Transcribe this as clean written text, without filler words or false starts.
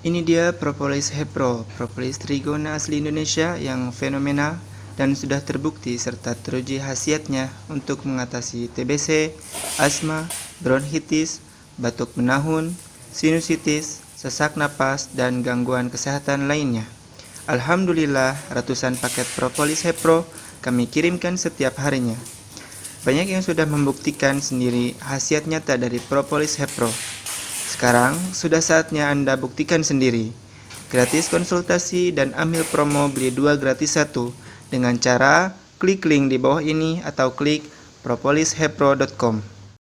Ini dia Propolis Hepro, propolis trigona asli Indonesia yang fenomenal dan sudah terbukti serta teruji khasiatnya untuk mengatasi TBC, asma, bronkitis, batuk menahun, sinusitis, sesak napas, dan gangguan kesehatan lainnya. Alhamdulillah, ratusan paket Propolis Hepro kami kirimkan setiap harinya. Banyak yang sudah membuktikan sendiri khasiat nyata dari Propolis Hepro. Sekarang sudah saatnya Anda buktikan sendiri. Gratis konsultasi dan ambil promo beli 2 gratis 1 dengan cara klik link di bawah ini atau klik propolishepro.com.